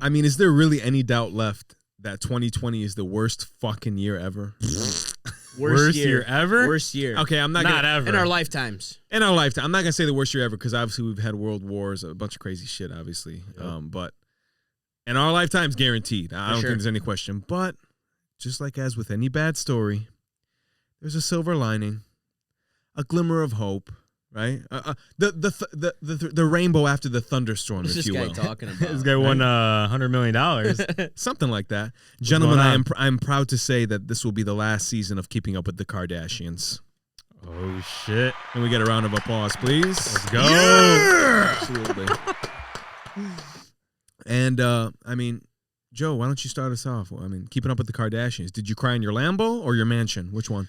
I mean, is there really any doubt left that 2020 is the worst fucking year ever? Worst year ever? Worst year. Okay, I'm not ever. In our lifetimes. In our lifetime. I'm not going to say the worst year ever because obviously we've had world wars, a bunch of crazy shit, obviously. Yep. But in our lifetimes, guaranteed. I don't sure. think there's any question. But just like as with any bad story, there's a silver lining, a glimmer of hope, right? The rainbow after the thunderstorm, What's if this you guy will. talking about? This guy won $100 million. Something like that. Gentlemen, going on? I'm proud to say that this will be the last season of Keeping Up with the Kardashians. Oh, shit. Can we get a round of applause, please? Let's go. Yeah! Absolutely. And, I mean, Joe, why don't you start us off? I mean, Keeping Up with the Kardashians. Did you cry in your Lambo or your mansion? Which one?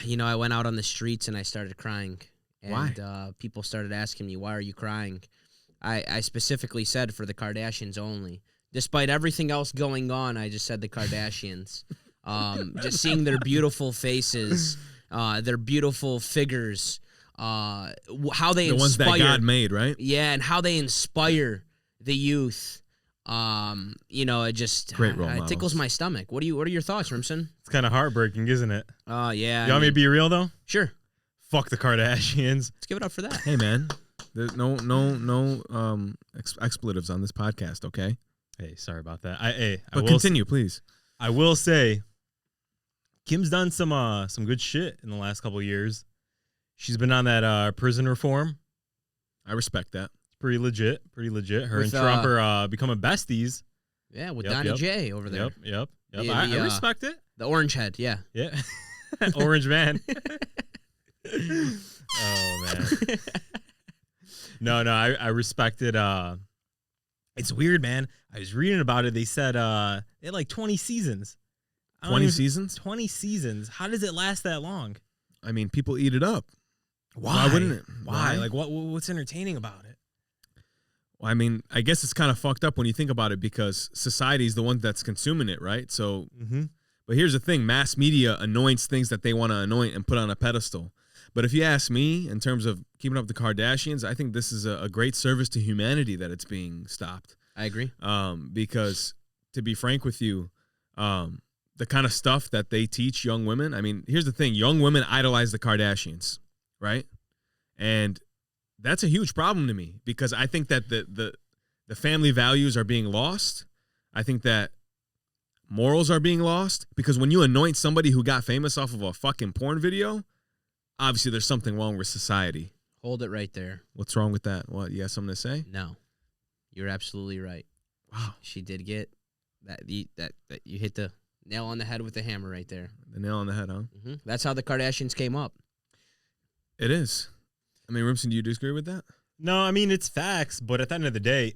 You know, I went out on the streets and I started crying. And, Why? People started asking me, why are you crying? I specifically said for the Kardashians only. Despite everything else going on, I just said the Kardashians. Just seeing their beautiful faces, their beautiful figures, how they the inspire. ones that God made, right? Yeah, and how they inspire the youth. You know, it just Great role it tickles models. my stomach. What are your thoughts, Rimson? It's kind of heartbreaking, isn't it? Yeah. You want me to be real, though? Sure. Fuck the Kardashians. Let's give it up for that. Hey, man. There's no expletives on this podcast, okay? Hey, sorry about that. I But will continue, please. I will say, Kim's done some good shit in the last couple of years. She's been on that prison reform. I respect that. It's pretty legit. Her With, and Trump are becoming besties. Yeah, with Yep, Donnie yep. J over there. Yep. The- I the, respect it. The orange head, yeah. Yeah. Orange man. Oh, man. No, I respect it. It's weird, man. I was reading about it. They said they had like 20 seasons. 20 seasons? 20 seasons. How does it last that long? I mean, people eat it up. Why wouldn't it? Why? Like, what's entertaining about it? Well, I mean, I guess it's kind of fucked up when you think about it because society is the one that's consuming it, right? So, But here's the thing. Mass media anoints things that they want to anoint and put on a pedestal. But if you ask me, in terms of Keeping Up with the Kardashians, I think this is a great service to humanity that it's being stopped. I agree. Because, to be frank with you, the kind of stuff that they teach young women, I mean, here's the thing. Young women idolize the Kardashians, right? And that's a huge problem to me because I think that the family values are being lost. I think that morals are being lost because when you anoint somebody who got famous off of a fucking porn video, obviously there's something wrong with society. Hold it right there. What's wrong with that? What, you got something to say? No. You're absolutely right. Wow. She did get that you hit the nail on the head with the hammer right there. The nail on the head, huh? That's how the Kardashians came up. It is. I mean, Rimson, do you disagree with that? No, I mean, it's facts, but at the end of the day,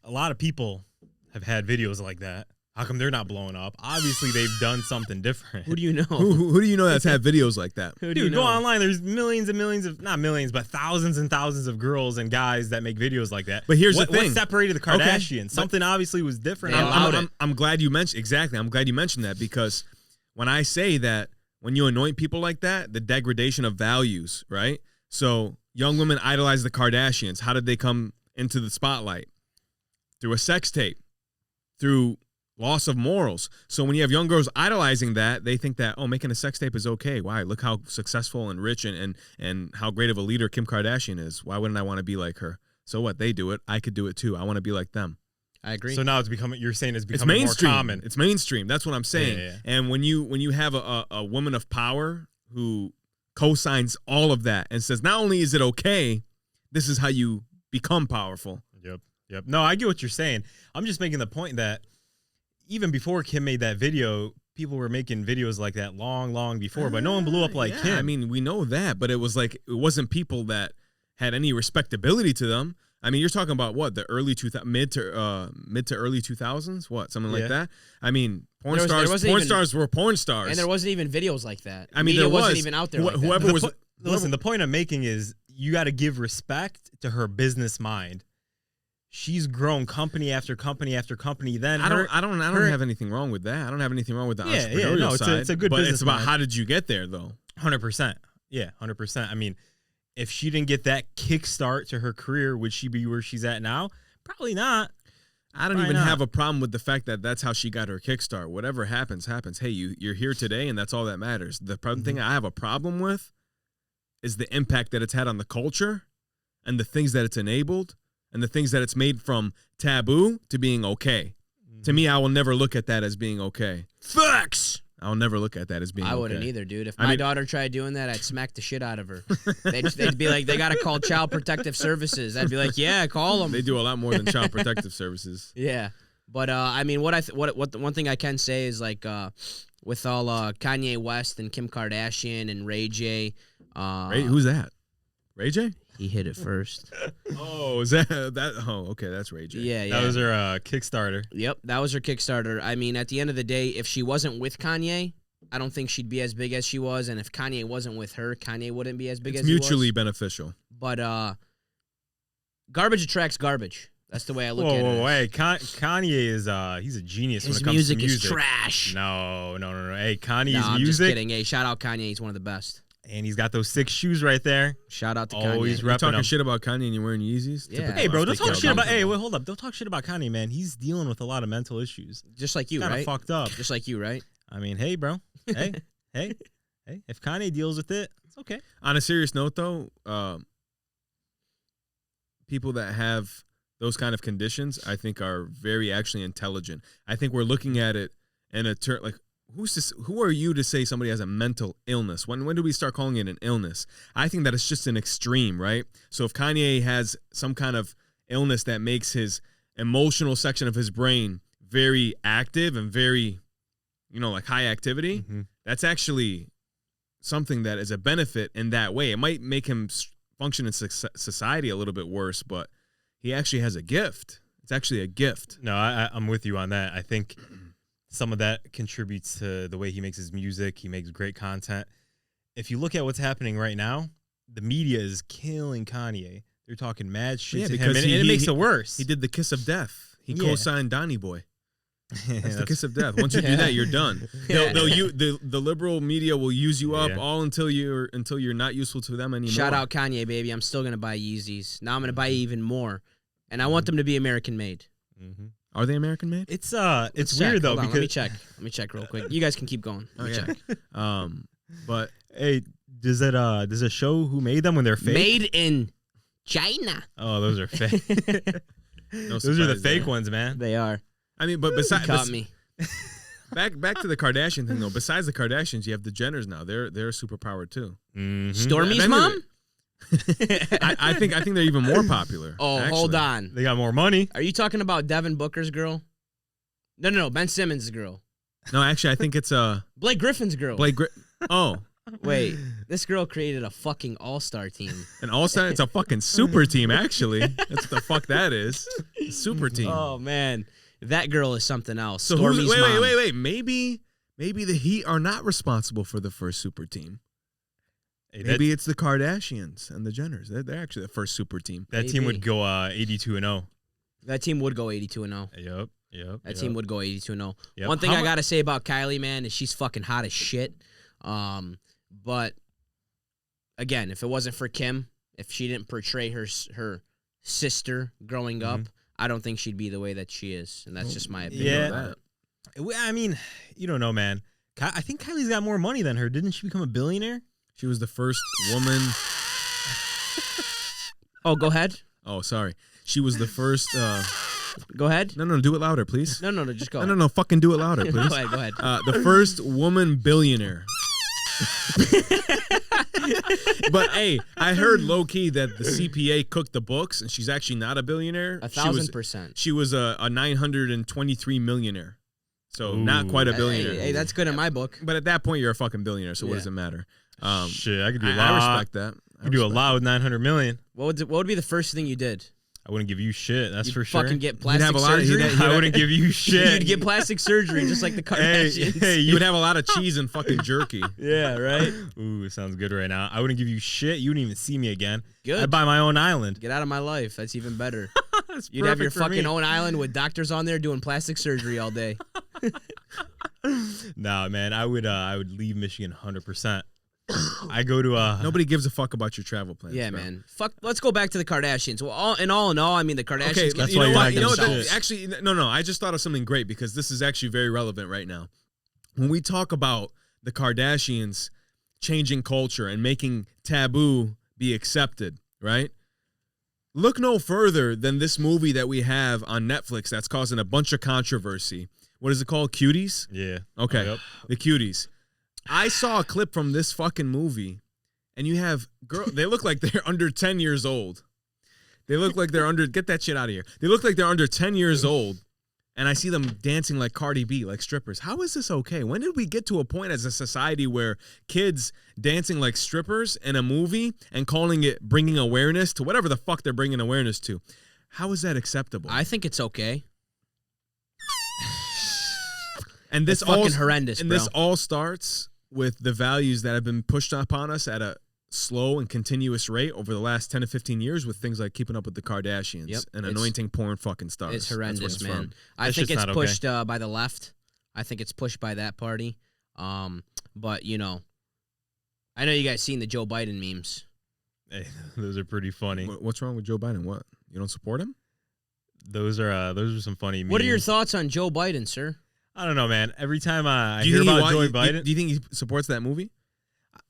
a lot of people have had videos like that. How come they're not blowing up? Obviously, they've done something different. Who do you know? Who do you know that's had videos like that? Who do Dude, you know? go online. There's millions and millions of, not millions, but thousands and thousands of girls and guys that make videos like that. But here's the What thing. separated the Kardashians? Okay, Something obviously was different. They allowed I'm glad you mentioned, exactly. I'm glad you mentioned that because when I say that, when you anoint people like that, the degradation of values, right? So young women idolize the Kardashians. How did they come into the spotlight? Through a sex tape, through loss of morals. So when you have young girls idolizing that, they think that, oh, making a sex tape is okay. Why? Look how successful and rich and how great of a leader Kim Kardashian is. Why wouldn't I want to be like her? So what? They do it. I could do it too. I want to be like them. I agree. So now it's becoming, you're saying it's becoming mainstream. more common. It's mainstream. That's what I'm saying. Yeah. And when you have a woman of power who co-signs all of that and says, not only is it okay, this is how you become powerful. Yep. No, I get what you're saying. I'm just making the point that even before Kim made that video, people were making videos like that long before, but no one blew up like yeah, Kim. I mean, we know that, but it was like, it wasn't people that had any respectability to them. I mean, you're talking about what, the early mid to early 2000s, what, something like that. I mean, porn stars were porn stars, and there wasn't even videos like that. I mean, Media there wasn't even out there. Whoever was. Listen, the point I'm making is you got to give respect to her business mind. She's grown company after company after company. Then I don't have anything wrong with that. I don't have anything wrong with the entrepreneurial side. It's a good but business it's about mind. how did you get there, though? 100%. Yeah, 100%. I mean, if she didn't get that kickstart to her career, would she be where she's at now? Probably not. I don't Why even not? have a problem with the fact that that's how she got her kickstart. Whatever happens, happens. Hey, you're here today, and that's all that matters. The thing I have a problem with is the impact that it's had on the culture and the things that it's enabled and the things that it's made from taboo to being okay. To me, I will never look at that as being okay. Facts. I'll never look at that as being I okay. wouldn't either, dude. If my daughter tried doing that, I'd smack the shit out of her. They'd be like, they got to call Child Protective Services. I'd be like, yeah, call them. They do a lot more than Child Protective Services. Yeah. But, I mean, what the one thing I can say is, like, with all Kanye West and Kim Kardashian and Ray J. Who's that? Ray J? He hit it first. Oh, is that? Oh, okay, that's Ray J. Yeah. That was her Kickstarter. Yep, that was her Kickstarter. I mean, at the end of the day, if she wasn't with Kanye, I don't think she'd be as big as she was. And if Kanye wasn't with her, Kanye wouldn't be as big as he was. It's mutually beneficial. But garbage attracts garbage. That's the way I look at it. Whoa, hey, Kanye is he's a genius when it comes to music. His music is trash. No. Hey, Kanye's I'm music. just kidding. Hey, shout out Kanye. He's one of the best. And he's got those 6 shoes right there. Shout out to Always Kanye. You're talking them. shit about Kanye and you're wearing Yeezys? Yeah. Typical Hey, bro, don't lefty talk kid. shit about. Hey, wait, hold up. Don't talk shit about Kanye, man. He's dealing with a lot of mental issues. Just like you, Kind of right? fucked up. Just like you, right? I mean, hey, bro. Hey. If Kanye deals with it, it's okay. On a serious note, though, people that have those kind of conditions, I think, are very actually intelligent. I think we're looking at it in a term like, who are you to say somebody has a mental illness? When do we start calling it an illness? I think that it's just an extreme, right? So if Kanye has some kind of illness that makes his emotional section of his brain very active and very, like high activity, that's actually something that is a benefit in that way. It might make him function in society a little bit worse, but he actually has a gift. It's actually a gift. No, I'm with you on that. I think some of that contributes to the way he makes his music. He makes great content. If you look at what's happening right now, the media is killing Kanye. They're talking mad shit to him, and it makes it worse. He did the kiss of death. He Yeah. co-signed Donny Boy. That's the kiss of death. Once you do that, you're done. The liberal media will use you up all until you're not useful to them anymore. Shout out Kanye, baby. I'm still gonna buy Yeezys. Now I'm gonna buy even more, and I want them to be American made. Are they American made? It's Let's weird check. though, Hold on, because let me check real quick. You guys can keep going. Let me check. But hey, does it show who made them when they're fake? Made in China. Oh, those are fake. no Those are the surprise fake there. ones, man. They are. I mean, but besides Caught me. back to the Kardashian thing though. Besides the Kardashians, you have the Jenners now. They're superpowered too. Stormy's I mean, mom. I think they're even more popular. Oh, actually. hold on. They got more money. Are you talking about Devin Booker's girl? No. Ben Simmons' girl. No, actually, I think it's Blake Griffin's girl. Oh, Wait, this girl created a fucking all-star team. an all-star. It's a fucking super team. Actually, that's what the fuck that is. A super team. Oh man, that girl is something else. So Stormy's mom. wait. Maybe the Heat are not responsible for the first super team. Hey, Maybe it's the Kardashians and the Jenners. They're actually the first super team. that team would Maybe. go 82-0. That team would go 82-0. Yep. That team would go 82-0. Yep. One thing How I mu- gotta say about Kylie, man, is she's fucking hot as shit. But again, if it wasn't for Kim, if she didn't portray her sister growing up, I don't think she'd be the way that she is, and that's just my opinion. Yeah. I mean, you don't know, man. I think Kylie's got more money than her. Didn't she become a billionaire? She was the first woman. Oh, go ahead. Oh, sorry. She was the first. Go ahead. No, do it louder, please. No, just go. No, fucking do it louder, please. Go ahead. The first woman billionaire. But hey, I heard low key that the CPA cooked the books, and she's actually not a billionaire. 1,000%. She was a 923 millionaire, so not quite a billionaire. Hey, that's good in my book. But at that point, you're a fucking billionaire. So what does it matter? Shit, I could do a I lot. respect that. I could do a lot with 900 million. What would be the first thing you did? I wouldn't give you shit. That's You'd for sure. fucking get plastic have a lot of- surgery. I wouldn't give you shit. You'd get plastic surgery just like the Kardashians. Hey, You would have a lot of cheese and fucking jerky. Yeah, right. Ooh, it sounds good right now. I wouldn't give you shit. You wouldn't even see me again. Good. I'd buy my own island. Get out of my life. That's even better. That's You'd have your perfect for me. fucking own island with doctors on there doing plastic surgery all day. Nah, man, I would leave Michigan 100%. I go to Nobody gives a fuck about your travel plans. Yeah, bro. man. Fuck. Let's go back to the Kardashians. Well, in all, I mean, the Kardashians. Okay, that's you why know you're what? not You know what? themselves. Actually, no. I just thought of something great because this is actually very relevant right now. When we talk about the Kardashians changing culture and making taboo be accepted, right? Look no further than this movie that we have on Netflix that's causing a bunch of controversy. What is it called? Cuties? Yeah. Okay. Yep. The Cuties. I saw a clip from this fucking movie, and you have they look like they're under 10 years old. They look like they're get that shit out of here. They look like they're under 10 years old, and I see them dancing like Cardi B, like strippers. How is this okay? When did we get to a point as a society where kids dancing like strippers in a movie and calling it bringing awareness to whatever the fuck they're bringing awareness to? How is that acceptable? I think it's okay. And this It's fucking all horrendous, and bro. this all starts with the values that have been pushed upon us at a slow and continuous rate over the last 10 to 15 years with things like keeping up with the Kardashians Yep. and It's- anointing porn fucking stars. It's That's what horrendous, it's man. from. I That think shit's it's not okay. pushed by the left. I think it's pushed by that party. But you know, I know you guys seen the Joe Biden memes. Hey, those are pretty funny. What's wrong with Joe Biden? What? You don't support him? Those are some funny memes. What are your thoughts on Joe Biden, sir? I don't know, man. Every time I Do you hear think about Joe do Biden, you think he supports that movie?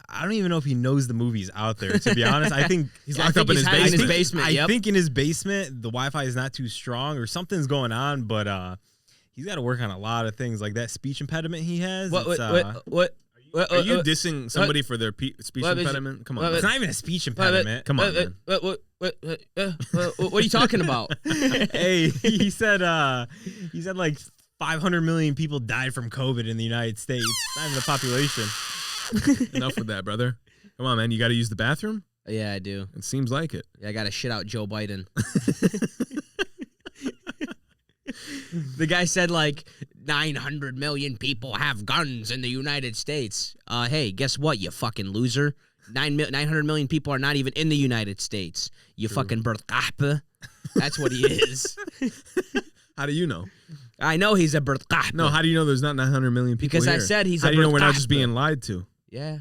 I don't even know if he knows the movies out there, to be honest. I think He's I locked think up in he's his hiding in basement. his basement. I Yep. think in his basement the Wi-Fi is not too strong or something's going on, but he's got to work on a lot of things, like that speech impediment he has. What? It's, Are you dissing somebody for their speech what- impediment? Come on. what- man. it's not even a speech impediment. Come on, man. What are you talking about? Hey, he said like 500 million people died from COVID in the United States. Not even the population. Enough with that, brother. Come on, man. You got to use the bathroom? Yeah, I do. It seems like it. I got to shit out Joe Biden. The guy said like 900 million people have guns in the United States. Hey, guess what, you fucking loser? 900 million people are not even in the United States. You fucking bertkahpe. That's what he is. How do you know? I know he's a bertkahpe. No, how do you know there's not 900 million people Because I here? said he's How a do you know we're not just bertkahpe. being lied to? Yeah,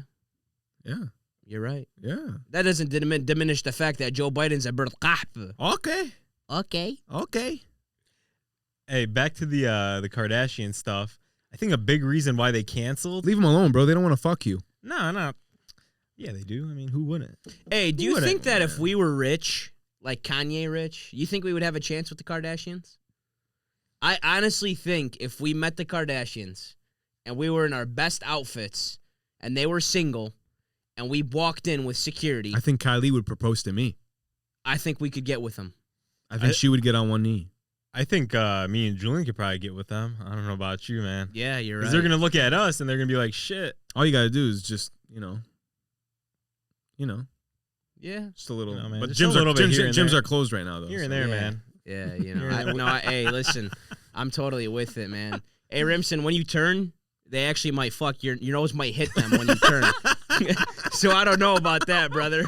Yeah. you're right. Yeah. That doesn't diminish the fact that Joe Biden's a bertkahpe. Okay. Okay. Okay. Hey, back to the Kardashian stuff. I think a big reason why they canceled. Leave them alone, bro. They don't want to fuck you. No. Yeah, they do. I mean, who wouldn't? Hey, do Who you wouldn't? think that if we were rich, like Kanye rich, you think we would have a chance with the Kardashians? I honestly think if we met the Kardashians and we were in our best outfits and they were single and we walked in with security, I think Kylie would propose to me. I think we could get with them. I think she would get on one knee. I think me and Julian could probably get with them. I don't know about you, man. Yeah, you're right. Because they're going to look at us and they're going to be like, shit. All you got to do is just, you know, Yeah. just a little. No, man, but just a gyms little bit here and gyms there. are closed right now, though. Here and so. there, Yeah. man. Yeah, you know. Yeah. Hey, listen, I'm totally with it, man. Hey, Rimson, when you turn, they actually might fuck your nose might hit them when you turn. So I don't know about that, brother.